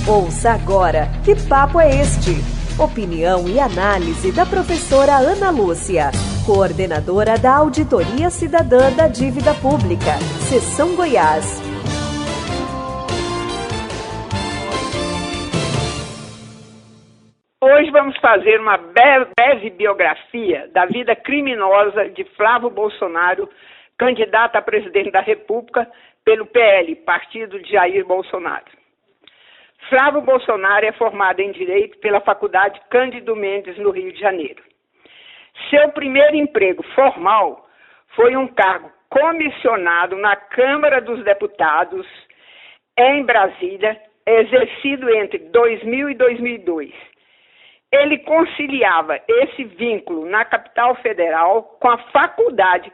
Ouça agora Que Papo é Este? Opinião e análise da professora Ana Lúcia, coordenadora da Auditoria Cidadã da Dívida Pública, Seção Goiás. Hoje vamos fazer uma breve biografia da vida criminosa de Flávio Bolsonaro, candidato a presidente da República pelo PL, partido de Jair Bolsonaro. Flávio Bolsonaro é formado em Direito pela Faculdade Cândido Mendes, no Rio de Janeiro. Seu primeiro emprego formal foi um cargo comissionado na Câmara dos Deputados, em Brasília, exercido entre 2000 e 2002. Ele conciliava esse vínculo na capital federal com a faculdade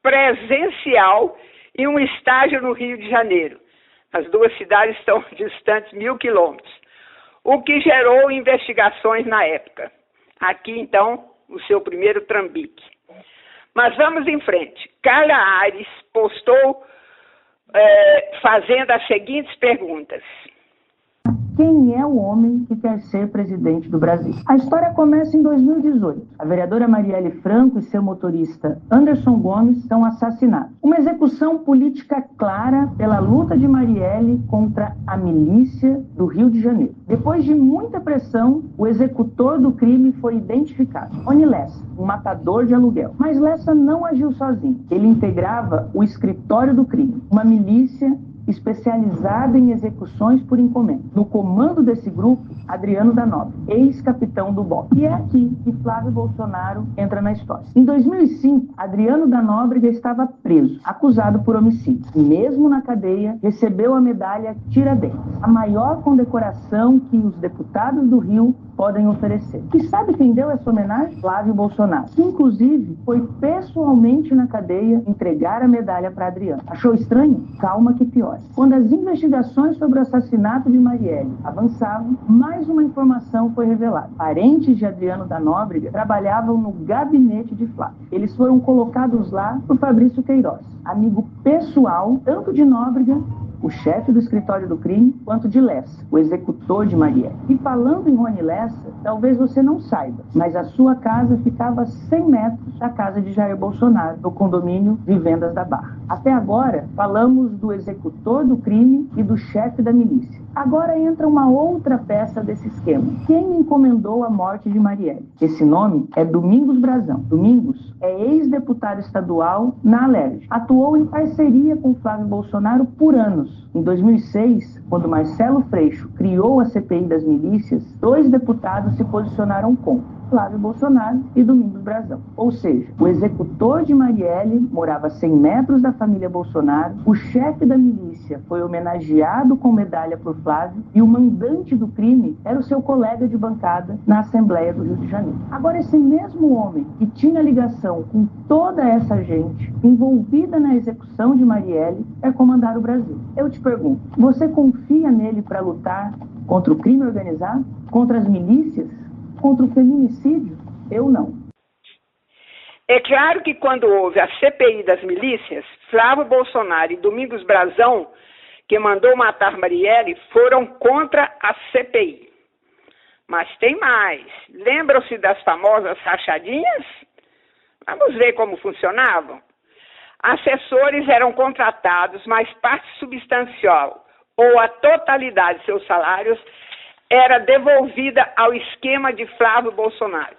presencial e um estágio no Rio de Janeiro. As duas cidades estão distantes 1.000 quilômetros, o que gerou investigações na época. Aqui, então, o seu primeiro trambique. Mas vamos em frente. Carla Aires postou fazendo as seguintes perguntas. Quem é o homem que quer ser presidente do Brasil? A história começa em 2018. A vereadora Marielle Franco e seu motorista Anderson Gomes são assassinados. Uma execução política clara pela luta de Marielle contra a milícia do Rio de Janeiro. Depois de muita pressão, o executor do crime foi identificado. Rony Lessa, um matador de aluguel. Mas Lessa não agiu sozinho. Ele integrava o escritório do crime, uma milícia especializada em execuções por encomenda. No comando desse grupo, Adriano da Nóbrega, ex-capitão do BOP. E é aqui que Flávio Bolsonaro entra na história. Em 2005, Adriano da Nóbrega estava preso, acusado por homicídio. E mesmo na cadeia, recebeu a medalha Tiradentes, a maior condecoração que os deputados do Rio podem oferecer. E sabe quem deu essa homenagem? Flávio Bolsonaro, que inclusive foi pessoalmente na cadeia entregar a medalha para Adriano. Achou estranho? Calma que pior. Quando as investigações sobre o assassinato de Marielle avançavam, mais uma informação foi revelada. Parentes de Adriano da Nóbrega trabalhavam no gabinete de Flávio. Eles foram colocados lá por Fabrício Queiroz, amigo pessoal tanto de Nóbrega, o chefe do escritório do crime, quanto de Lessa, o executor de Marielle. E falando em Rony Lessa, talvez você não saiba, mas a sua casa ficava a 100 metros da casa de Jair Bolsonaro, no condomínio Vivendas da Barra. Até agora, falamos do executor do crime e do chefe da milícia. Agora entra uma outra peça desse esquema. Quem encomendou a morte de Marielle? Esse nome é Domingos Brazão. Domingos é ex-deputado estadual na Alerj. Atuou em parceria com Flávio Bolsonaro por anos. Em 2006, quando Marcelo Freixo criou a CPI das milícias, 2 deputados se posicionaram contra Flávio Bolsonaro e Domingos Brazão. Ou seja, o executor de Marielle morava a 100 metros da família Bolsonaro, o chefe da milícia foi homenageado com medalha por Flávio e o mandante do crime era o seu colega de bancada na Assembleia do Rio de Janeiro. Agora, esse mesmo homem que tinha ligação com toda essa gente envolvida na execução de Marielle é comandar o Brasil. Eu te pergunto, você confia nele para lutar contra o crime organizado? Contra as milícias? Contra o feminicídio? Eu não. É claro que quando houve a CPI das milícias, Flávio Bolsonaro e Domingos Brazão, que mandou matar Marielle, foram contra a CPI. Mas tem mais. Lembram-se das famosas rachadinhas? Vamos ver como funcionavam. Assessores eram contratados, mas parte substancial ou a totalidade de seus salários era devolvida ao esquema de Flávio Bolsonaro.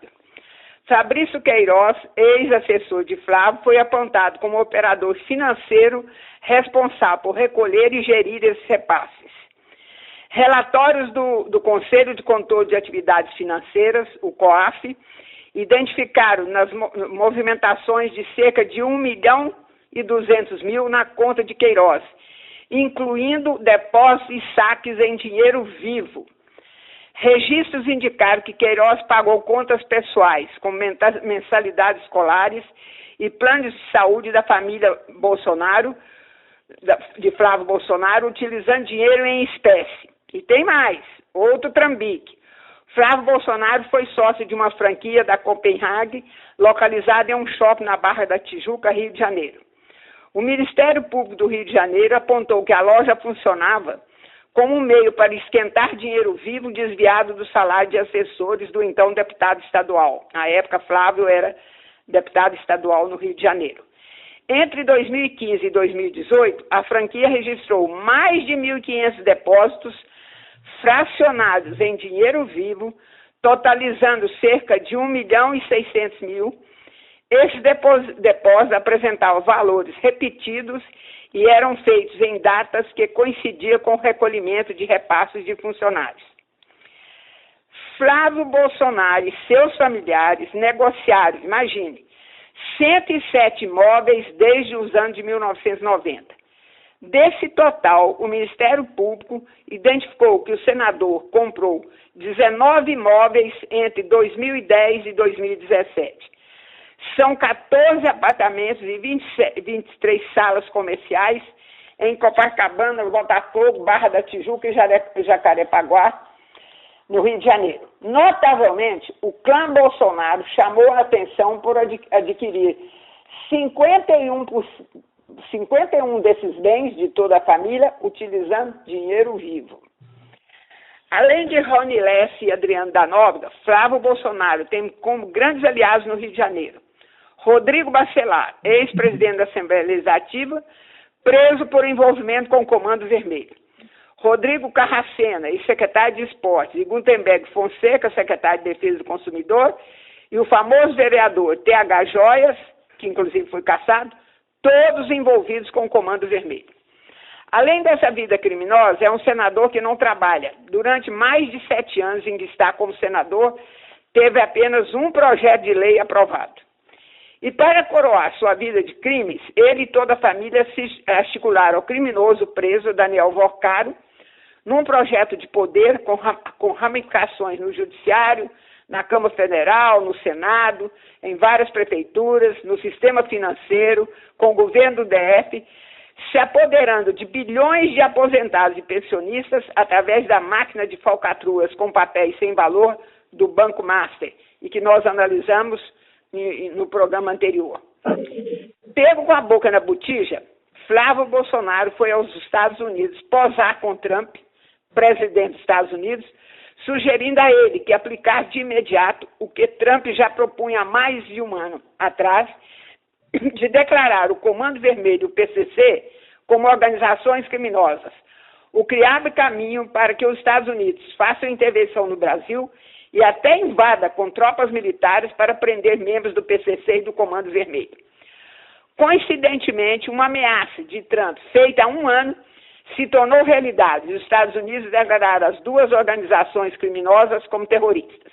Fabrício Queiroz, ex-assessor de Flávio, foi apontado como operador financeiro responsável por recolher e gerir esses repasses. Relatórios do Conselho de Controle de Atividades Financeiras, o COAF, identificaram nas movimentações de cerca de 1.200.000 na conta de Queiroz, incluindo depósitos e saques em dinheiro vivo. Registros indicaram que Queiroz pagou contas pessoais, como mensalidades escolares e planos de saúde da família Bolsonaro, de Flávio Bolsonaro, utilizando dinheiro em espécie. E tem mais, outro trambique. Flávio Bolsonaro foi sócio de uma franquia da Copenhague, localizada em um shopping na Barra da Tijuca, Rio de Janeiro. O Ministério Público do Rio de Janeiro apontou que a loja funcionava como um meio para esquentar dinheiro vivo desviado do salário de assessores do então deputado estadual. Na época, Flávio era deputado estadual no Rio de Janeiro. Entre 2015 e 2018, a franquia registrou mais de 1.500 depósitos fracionados em dinheiro vivo, totalizando cerca de 1.600.000. Esses depósitos apresentavam valores repetidos e eram feitos em datas que coincidiam com o recolhimento de repasses de funcionários. Flávio Bolsonaro e seus familiares negociaram, imagine, 107 imóveis desde os anos de 1990. Desse total, o Ministério Público identificou que o senador comprou 19 imóveis entre 2010 e 2017. São 14 apartamentos e 23 salas comerciais em Copacabana, Botafogo, Barra da Tijuca e Jacarepaguá, no Rio de Janeiro. Notavelmente, o clã Bolsonaro chamou a atenção por adquirir 51 desses bens de toda a família utilizando dinheiro vivo. Além de Rony Lessa e Adriano da Nóbrega, Flávio Bolsonaro tem como grandes aliados no Rio de Janeiro Rodrigo Bacelar, ex-presidente da Assembleia Legislativa, preso por envolvimento com o Comando Vermelho. Rodrigo Carracena, ex-secretário de Esportes, e Gutenberg Fonseca, secretário de Defesa do Consumidor, e o famoso vereador T.H. Joias, que inclusive foi cassado, todos envolvidos com o Comando Vermelho. Além dessa vida criminosa, é um senador que não trabalha. Durante mais de 7 anos em que está como senador, teve apenas um projeto de lei aprovado. E para coroar sua vida de crimes, ele e toda a família se articularam ao criminoso preso Daniel Vorcaro, num projeto de poder com ramificações no Judiciário, na Câmara Federal, no Senado, em várias prefeituras, no sistema financeiro, com o governo do DF, se apoderando de bilhões de aposentados e pensionistas através da máquina de falcatruas com papéis sem valor do Banco Master, e que nós analisamos no programa anterior. Pego com a boca na botija, Flávio Bolsonaro foi aos Estados Unidos posar com Trump, presidente dos Estados Unidos, sugerindo a ele que aplicasse de imediato o que Trump já propunha há mais de um ano atrás, de declarar o Comando Vermelho e o PCC como organizações criminosas, o que abre caminho para que os Estados Unidos façam intervenção no Brasil e até invada com tropas militares para prender membros do PCC e do Comando Vermelho. Coincidentemente, uma ameaça de Trump feita há um ano se tornou realidade e os Estados Unidos declararam as duas organizações criminosas como terroristas.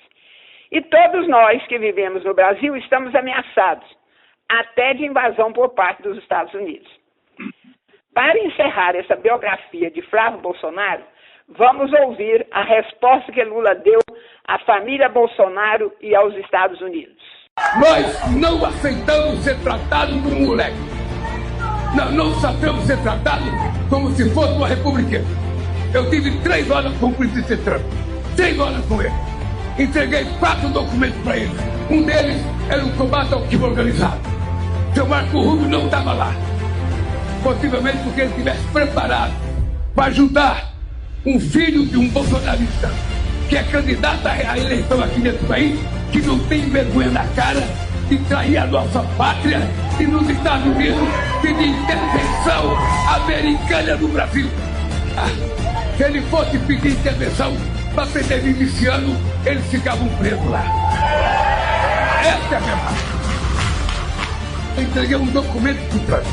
E todos nós que vivemos no Brasil estamos ameaçados, até de invasão por parte dos Estados Unidos. Para encerrar essa biografia de Flávio Bolsonaro, vamos ouvir a resposta que Lula deu à família Bolsonaro e aos Estados Unidos. Nós não aceitamos ser tratados como um moleque. Não sabemos ser tratados como se fosse uma republicana. Eu tive 3 horas com o presidente Trump. 3 horas com ele. Entreguei 4 documentos para ele. Um deles era um combate ao crime organizado. Seu Marco Rubio não estava lá. Possivelmente porque ele estivesse preparado para ajudar um filho de um bolsonarista que é candidato à eleição aqui nesse país, que não tem vergonha na cara de trair a nossa pátria e nos Estados Unidos pedir intervenção americana no Brasil. Se ele fosse pedir intervenção para prender miliciano, eles ficavam presos lá. Essa é a verdade. Eu entreguei um documento para o Trump.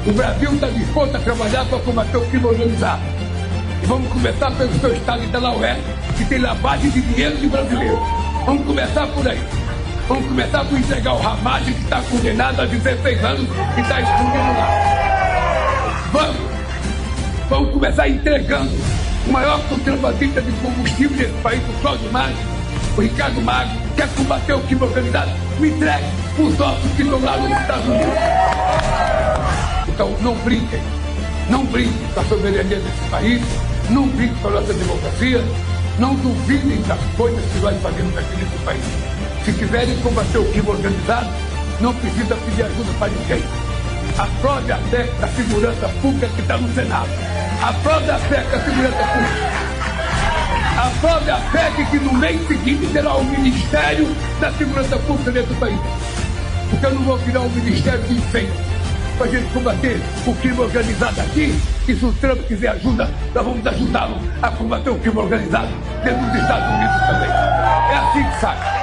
O Brasil está disposto a trabalhar para combater o crime organizado. E vamos começar pelo seu estado de Delaware, que tem lavagem de dinheiro de brasileiro. Vamos começar por aí. Vamos começar por entregar o Ramagem, que está condenado a 16 anos e está escondido lá. Vamos começar entregando o maior contrabandista de combustível desse país, o Cláudio Magno, o Ricardo Magno, quer combater o crime organizado. Me entregue os nossos que estão lá nos Estados Unidos. Então, não brinquem com a soberania desse país, não brinquem com a nossa democracia, não duvidem das coisas que nós fazemos aqui nesse país. Se quiserem combater o crime organizado, não precisa pedir ajuda para ninguém. Aprove a PEC da segurança pública que está no Senado. Aprove a PEC da segurança pública. Aprove a PEC que no mês seguinte terá o Ministério da Segurança Pública dentro do país. Porque eu não vou criar um Ministério de enfeite para a gente combater o crime organizado aqui. E se o Trump quiser ajuda, nós vamos ajudá-lo a combater o crime organizado dentro dos Estados Unidos também. É assim que sai.